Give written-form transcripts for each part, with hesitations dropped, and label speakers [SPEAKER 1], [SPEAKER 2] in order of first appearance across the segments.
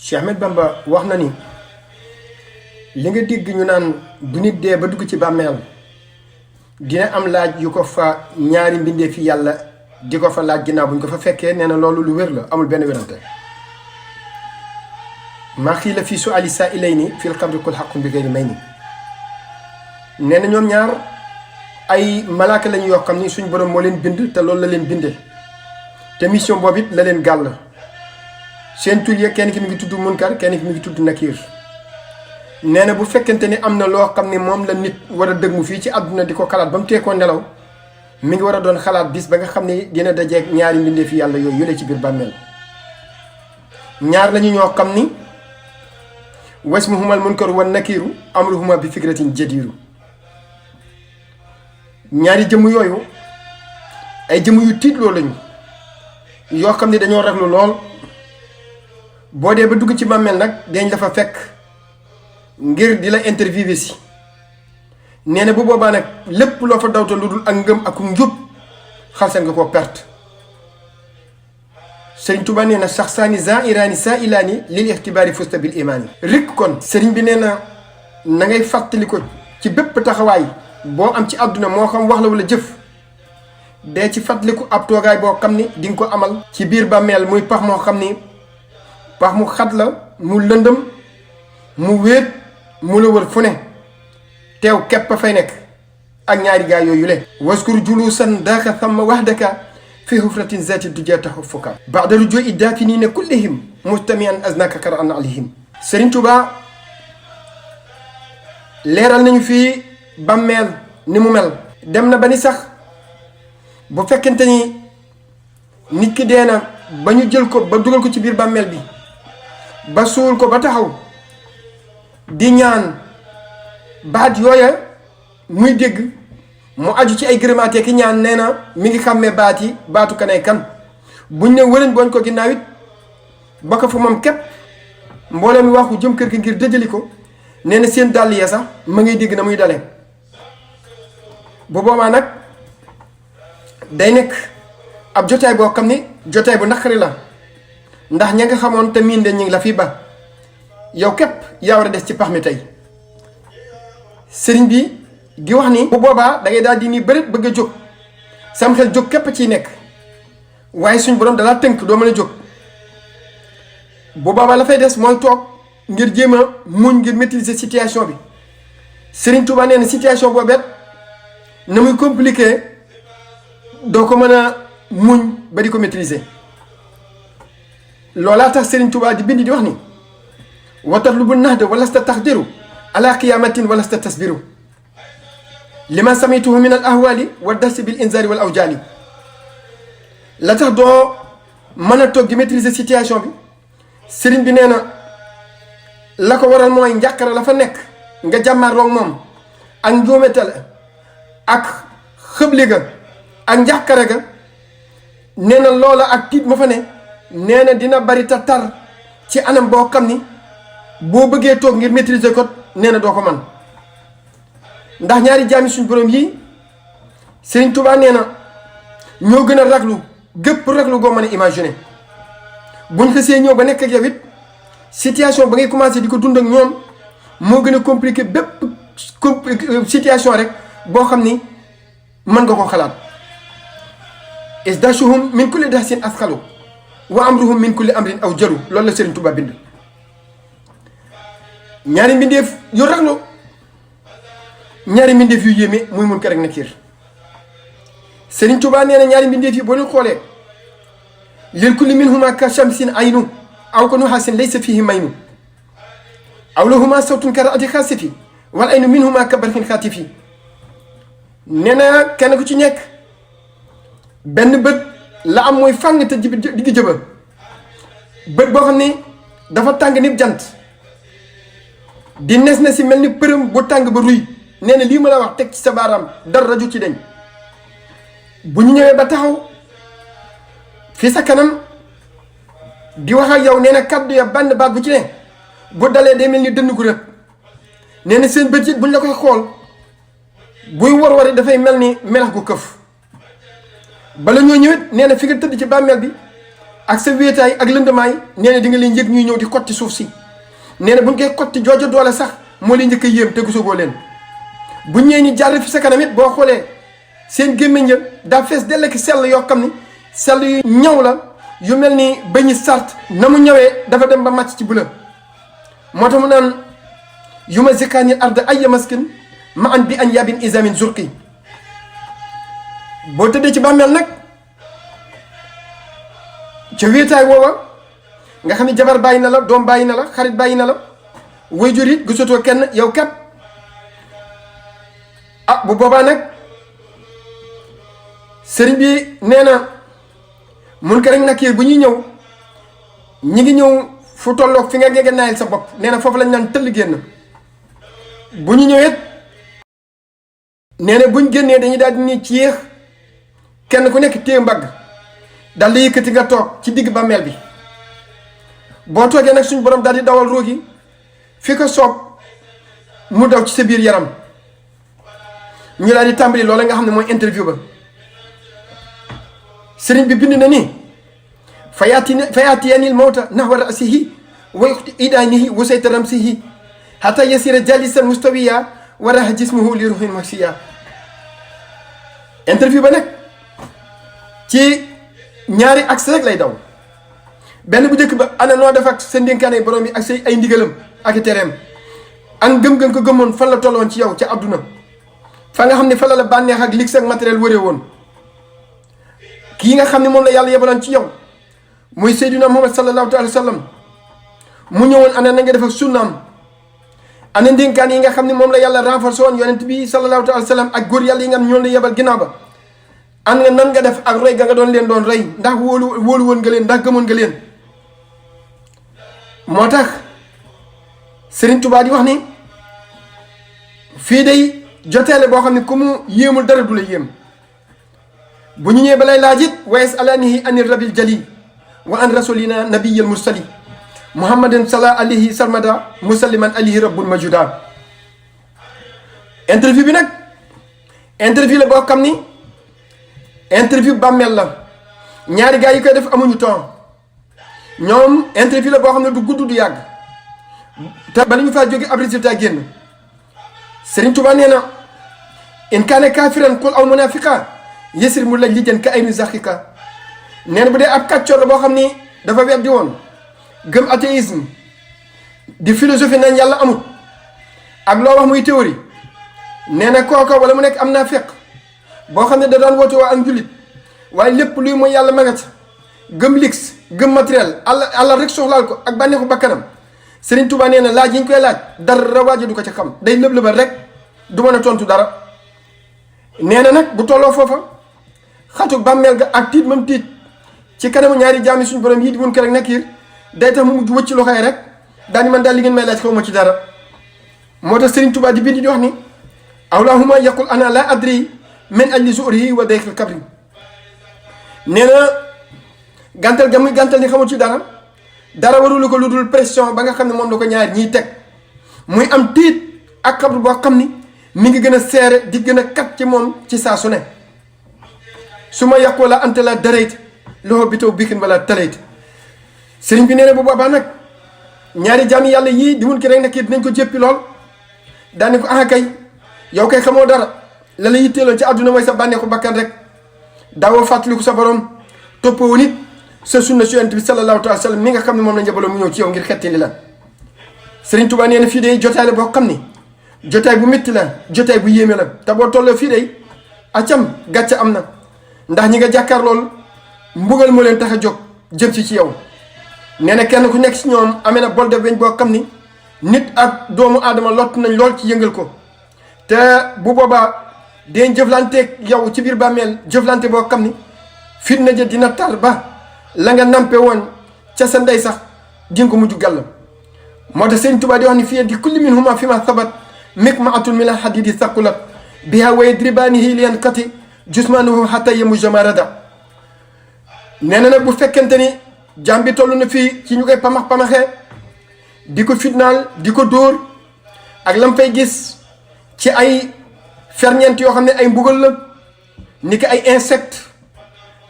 [SPEAKER 1] Cheikh Ahmed Bamba wax na ni li nga dégg ñu naan bu nit dee ba dugg ci bàmmeel dina am laaj yu ko fa ñaari mbindee fi yàlla di ko fa laaj ginnaaw bu ñu ko fa fekkee nee na loolu lu wér la amul benn wérante maa xii la fii su ali saa ilay ni fil xabri kul xaqun bi gayri may ni nee na ñoom ñaar ay malaaka lañu yoo xam ni suñ borom moo leen bind te loolu la leen bindee te mission boobu it la leen gàll seen tur ya kenn ki mi ngi tudd munkar kenn ki mi ngi tudd nakiir nee na bu fekkente ni am na loo xam ne moom la nit war a dëgg mu fii ci àdduna di ko xalaat ba mu teekoo nelaw mi ngi war a doon xalaat bis ba nga xam ne dina dajeeg ñaari mbindee fi yàlla yooyu yële ci biir bàmmeel ñaar lañu ñoo xam ni wasmuhumal munkaru wan nakiiru amruhuma bi fikratin jadiiru ñaari jëmm yooyu ay jëmm yu tiitloo lañu yoo xam ne dañoo raglu lool boo dee ba dugg ci bàmmeel nag dañ dafa fekk ngir di la interviewé si nee na bu boobaa nag lépp loo fa dawta lu dul ak ngëm ak njub xalseen nga koo perte sëriñ Tuba nee na sax saani zairaani saa ilaani lil ixtibaari fusta bil imaani rik kon sëriñ bi nee na ngay fàttali ko ci bépp taxawaay boo am ci àdduna moo xam wax la wala jëf dee ci fàttaliku ab toogaay boo xam ni di nga ko amal ci biir bàmmeel muy pax moo xam ni pax mu xat la mu lëndëm mu wéet mu la wër fu ne teew képp fay nekk ak ñaari gaay yooyu le waskur julusan daaka thamma wahdaka fi hufratin zati duja tahuffuka ba'da rujui dafinina kullihim mustamian aznaka kara an alihim Sëriñ Tuubaa leeral nañu fii bàmmeel ni mu mel dem na ba ni sax bu fekkente ni nit ki dee na ba ñu jël ko ba dugal ko ci biir bàmmeel bi ba suul ko ba taxaw di ñaan baat yooya muy dégg mu aju ci ay gërëmaatee ki ñaan nee na mi ngi xàmmee baat yi baatu kanay kan buñ ne wërëñ boñ ko ginnaaw it ba ko fa moom képp mbooloo mi waxu jëm kër gi ngir dëjali ko nee na seen dàll ya sax ma ngay dégg na muy dale bu boobaa nag day nekk ab jotaay boo xam ni jotaay bu naqari la ndax ña nga xamoon te miin de ñu ngi la fii ba yow képp yaa war a des ci pax mi tey sëriñ bi di wax ni bu boobaa da ngay daal di nii bërit bëgg a jóg sam xel jóg képp ciy nekk waaye suñ borom dalaa tënk doo mën a jóg bu boobaa la fay des mooy toog ngir jéem a muñ ngir maîtriser situation bi Sëriñ Tuubaa nee na situation boobet na muy compliqué doo ko mën a muñ ba di ko maîtriser loolaa tax Sëriñ Tuubaa di bind di wax ni watatlubu nahda walasta taxdiru ala qiyamatin walasta tasbiru liman samituhu min al ahwali wa darsi bil inzari wal awjali la tax doo mën a toog di maîtriser situation bi sëriñ bi nee na la ko waral mooy njàqare la fa nekk nga jàmmaarloog moom ak njuumetal ak xëble ga ak njàqare ga nee na loola ak tiit ma fa ne nee na dina bari ta tar ci anam boo xam ni boo bëggee toog ngir maîtriser ko nee na doo ko man ndax ñaari jaami suñ borom yii Sëriñ Tuubaa nee na ñoo gën a raglu gépp raglu goo mën a imaginer buñ xësee ñëw ba nekk ak yow it situation ba ngay commencé di ko dund ak ñoom moo gën a compliqué bépp situation rek boo xam ni mën nga ko xalaat isdashuhum min kulli dahsin asqalu wa amruhum min kulli amrin aw jaru loolu la Sëriñ Tuubaa bind ñaari mbindeef yu raglu ñaari mbindeef yu yéeme muy Munkar ak Nakiir Sëriñ Tuubaa nee na ñaari mbindeef yi boo leen xoolee lil kulli minhuma ka shamsin aynu aw ka nuhaasin laysa fihi maynu aw lahuma sawtun ka raati xaasifi wal aynu minhuma ka barqin xaatifi nee na kenn ku ci nekk benn bët la am mooy fàng te digg jëba bët boo xam ne dafa tàng nib jant di nes na si mel ni përëm bu tàng ba ruy nee na lii ma la wax teg ci sa baaraam dara raju ci deñ bu ñu ñëwee ba taxaw fi sa kanam di wax ak yow nee na kaddu ya benn baat bu ci ne bu dalee day mel ni dënn gu rëb nee na seen bët it buñ la koy xool buy war-wari dafay mel ni melax gu këf bala ñoo ñëwet nee na fi nga tëdd ci bàmmeel bi ak sa wéetaay ak lëndamaay nee na di nga leen yëg ñuy ñëw di xotti suuf si nee na buñ koy xotti joojo doole sax moo leen njëkk a yéem te gisagoo leen bu ñëwee ni jaar fi sa kanam it boo xoolee seen gémmiñ ya daa fees dell ki sell yoo xam ni sell yu ñaw la yu mel ni bañu sart na mu ñëwee dafa dem ba màcc ci bula moo tax mu naan yu ma zikkaani arda ay maskin ma an bi an yabin isamin zurqi boo tëddee ci bàmmeel nag ca wéetaay woowa nga xam ne jabar bàyyi na la doom bàyyi na la xarit bàyyi na la waajur it gisatoo kenn yow kat ah bu boobaa nag sëriñ bi nee na mun ko rek nakiir bu ñuy ñëw ñi ngi ñëw fu tolloog fi nga ngege naayal sa bopp nee na foofu lañ naan tëll génn bu ñu ñëwee nee na buñ génnee dañuy daal di ni ci yéex kenn ku nekk téye mbagg daal di yëkkati nga toog ci digg bàmmeel bi boo toogee nag suñ borom daal di dawal ruugi fi ko soob mu daw ci sa biir yaram ñu daal di tàmbali loola nga xam ne mooy interview ba sëriñ bi bind na ni fayaatiyanil mawta nahwa rasihi wa idaanihi wa sayta ramsihi hatta yasira jalisan mustawiya wa raha jismuhu li ruhin masiya interview ba nag ci ñaari axe rek lay daw benn bu njëkk ba ana noo def ak sa ndénkaane borom bi ak say ay ndigalam ak i tereem ak gëm-gëm ko gëmoon fan la tolloon ci yow ca àdduna fa nga xam ne fa la bànneex ak ligg ak matériel wëree woon kii nga xam ne moom la yàlla yebaloon ci yow muy Seydina Muhammad sallallahu alayhi wa sallam mu ñëwoon ana na nga def ak sunnaam ana ndénkaan yi nga xam ne moom la yàlla renforcé woon yonent bi sallallahu alayhi wa sallam ak góor yàlla yi nga xam ñoo la yebal ginnaaw ba an nga nan nga def ak roy ga nga doon leen doon rey ndax wóolu woon nga leen ndax gëmoon nga leen moo tax Serigne Touba di wax ni fii day joteele boo xam ne ku mu yéemul dara du la yéem bu ñu ñëwee balay laaj it wa yasalanihi anir rabil jali wa an rasulina nabiyil mursali muhammadin sala alayhi sarmada musalliman alayhi rabbul majuda interview bi nag interview la boo xam ni interview bàmmeel la ñaari gars yi koy def amuñu temps ñoom interview la boo xam ne du gudd du yàgg te bala ñu faa jóge ab résultat génn Serigne Touba nee na in kaane kaafiran qul aw munafiqa yësir mu laj li jën ka ay nu zaqiqa nee na bu dee ab kàccoor la boo xam ni dafa weddi woon gëm athéisme di philosophie nañ yàlla amut ak loo wax muy théorie nee na kooka wala mu nekk am naa feq boo xam ne da daan woote waa ak njullit waaye lépp luy mooy yàlla magat gëm lix gëm matériel àlla rek soxlaal ko ak bànneexu bakkanam Serigne Touba nee na laaj yi ñu koy laaj dara waaja du ko ca xam day lëb-lëbal rek du mën a tontu dara nee na nag bu tolloo foofa xatu bàmmeel ga ak tiit mam tiit ci kanamu ñaari jaami suñu borom yi di mun ko rek nakiir day tax mu mujj wëcc loxoy rek daal ni man daal li ngeen may laaj xaw ma ci dara moo tax Serigne Touba di bind di wax ni awlahuma yaqul ana la adri min ajli suurihi wa dayqil kabri nee na gàntal ga muy gàntal ni xamul ci dara warulu ko lu dul pression ba nga xam ne moom la ko ñaar ñiy teg muy am tiit ak xabru boo xam ni mi ngi gën a seere di gën a kat ci moom ci saa su ne su ma yàqoo la ante la darayt loxo bi taw bikin wala talayt sëriñ bi nee na bu boobaa nag ñaari jaami yàlla yii di mun ki rek nekk dinañ ko jéppi lool daani ko ah kay yow kay xamoo dara la la yitteeloon ci àdduna mooy sa bànneexu bakkan rek daawoo fàttaliku sa borom toppoo nit sa sunna su yonent bi sallallahu alayhi wa sallam mi nga xam ne moom la njabaloon mu ñëw ci yow ngir xettali la Serigne Touba nee na fii day jotaay la boo xam ni jotaay bu métti la jotaay bu yéeme la te boo tolloo fii day acam gàcce am na ndax ñi nga jàkkaar lool mbugal moo leen tax a jóg jëm ci yow nee na kenn ku nekk si ñoom amee na bol de weñ boo xam ni nit ak doomu aadama lott nañ lool ci yëngal ko te bu boobaa deen jëflanteeg yow ci biir bàmmeel jëflante boo xam ni fitna ja dina tar ba la nga nampe woon ca sa ndey sax di nga ko mujj gàll moo tax Sëriñ Tuubaa di wax ni fii di kulli min huma fi ma sabat mik ma atul min al hadidi saqulat biha way dribaanihi liyan kati jusmanuhu hatta yemu jamarada nee na nag bu fekkente ni jàmm bi toll na fii ci ñu koy pamaxee di ko fitnaal di ko dóor ak lam fay gis ci ay ferñeent yoo xam ne ay mbugal la ni ki ay insecte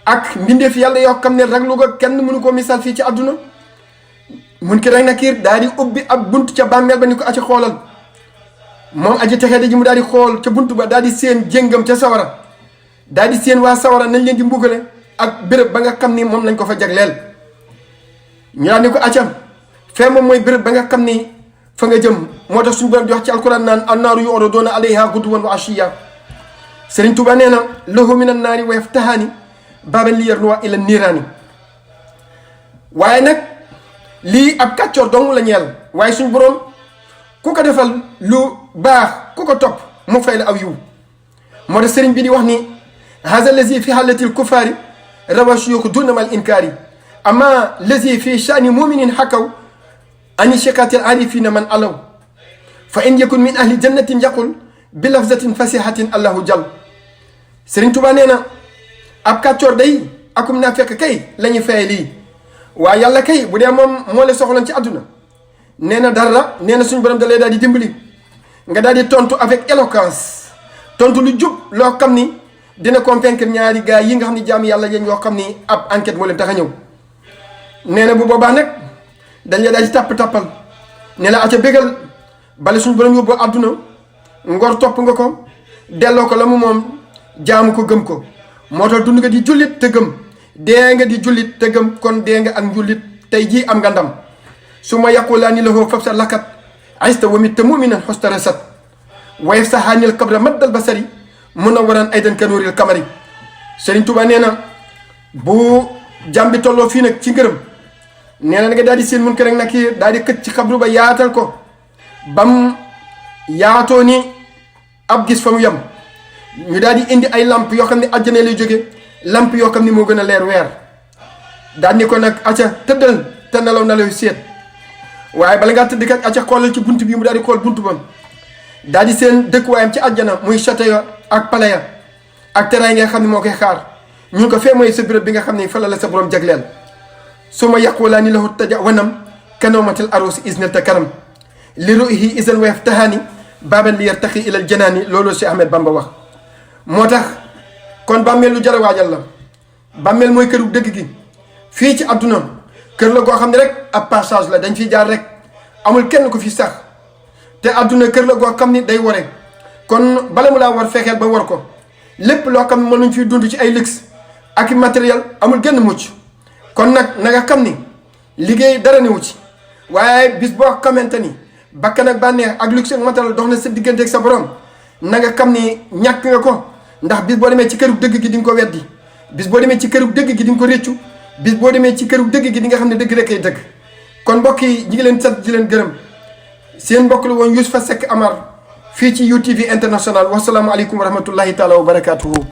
[SPEAKER 1] ak mbindeef yàlla yoo xam ne raglu ko kenn mënu ko misaal fii ci àdduna. Munkar ak Nakiir daal di ubbi ab bunt ca bàmmeel ba ni ko aca xoolal moom aji texee ji mu daal di xool ca bunt ba daal di seen jéngam ca sawara daal di seen waa sawara nañ leen di mbugale ak béréb ba nga xam ni moom lañ ko fa jagleel. ñu daal ni ko acam fee moom mooy béréb ba nga xam ni fa nga jëm moo tax suñu borom di wax ci alquran naan annaaru yu'raduuna alayha guduwan wa ashiya. Sëriñ Tuuba nee na lahu min annaari wa yaftahaani baaban li yarnuwa ila niiraani. waaye nag lii ab kàccoor dong la ñeel waaye suñu borom ku ko defal lu baax ku ko topp mu fay la aw yiw. moo tax sëriñ bi di wax ni haza lazi fi halatil kufaari rawa shuyuux dunamal inkaari ama lazi fi shani muminin xakaw ani shiqatil arifina man alaw fa in yakun min ahli jannatin yaqul bi lafzatin fasihatin allahu jal. Sëriñ Tuubaa nee na ab kàccoor day akum naa fekk kay la ñuy faye lii waaye yàlla kay bu dee moom moo la soxlan ci àdduna nee na dara nee na suñu borom da lay daal di dimbali nga daal di tontu avec éloquence tontu lu jub loo xam ni dina convaincre ñaari gars yi nga xam ni jaam yàlla yéen yoo xam ni ab enquête moo leen tax a ñëw. nee na bu boobaa nag dañ la daal di tàppal ne la aca bégal bale suñu borom yóbbu àdduna ngor topp nga ko delloo ko la mu moom jaamu ko gëm ko moo tax dund nga di jullit te gëm dee nga di jullit te gëm kon dee nga ak njullit tey jii am nga ndam su ma yaqulaani lahu fab sa lakat aysta wamit te muminan xostara sat wayef sa xaanil kabra maddal basari mun a waran aydan kanuuril kamari. Sëriñ Tuuba nee na bu jàmm bi tolloo fii nag ci ngërëm nee na nga daal di seen Munkar ak Nakiir daal di këcc ci xabru ba yaatal ko bam yaatoo ni ab gis fa mu yem ñu daal di indi ay lamp yoo xam ne àjjana lay jóge lamp yoo xam ne moo gën a leer weer daal ni ko nag aca tëddal te nelaw seet waaye bala ngaa tëdd kat aca xoolal ci bunt bi mu daal di xool bunt bam daal di seen dëkkuwaayam ci àjjana muy château ya ak palais ya ak teraay nga xam ne moo koy xaar ñu ko fee mooy sa béréb bi nga xam ne fa la sa borom jagleel su ma yàquwulaa ni lahu taja wanam kanoomatil arusi isnata karam li ruihi isan weef tahaani baaban li yartaxi ilal janaani loolu Cheikh Ahmed Bamba wax. moo tax kon bàmmeel lu jar a waajal la bàmmeel mooy këru dëgg gi fii ci àdduna kër la goo xam ne rek ab passage la dañ fiy jaar rek amul kenn ku fi sax te àdduna kër la goo xam ni day ware kon bala mu laa war fexeel ba war ko lépp loo xam ne mën nañ fiy dund ci ay luxe ak matériel amul genn mucc kon nag na nga xam ni liggéey dara newu ci waaye bis boo xamante ni bakkan ak bànneex ak luxe ak matériel dox na sa diggante ak sa borom na nga xam ni ñàkk nga ko ndax bis boo demee ci këru dëgg gi di nga ko weddi bis boo demee ci këru dëgg gi di nga ko réccu bis boo demee ci këru dëgg gi di nga xam ne dëgg rek ay dëgg. kon mbokk yi ñi ngi leen sant di leen gërëm seen mbokk la woon Youssoupha Seck Amar fii ci UTV International wasalaamualeykum wa rahmatullahi taala wa barakaatuhu.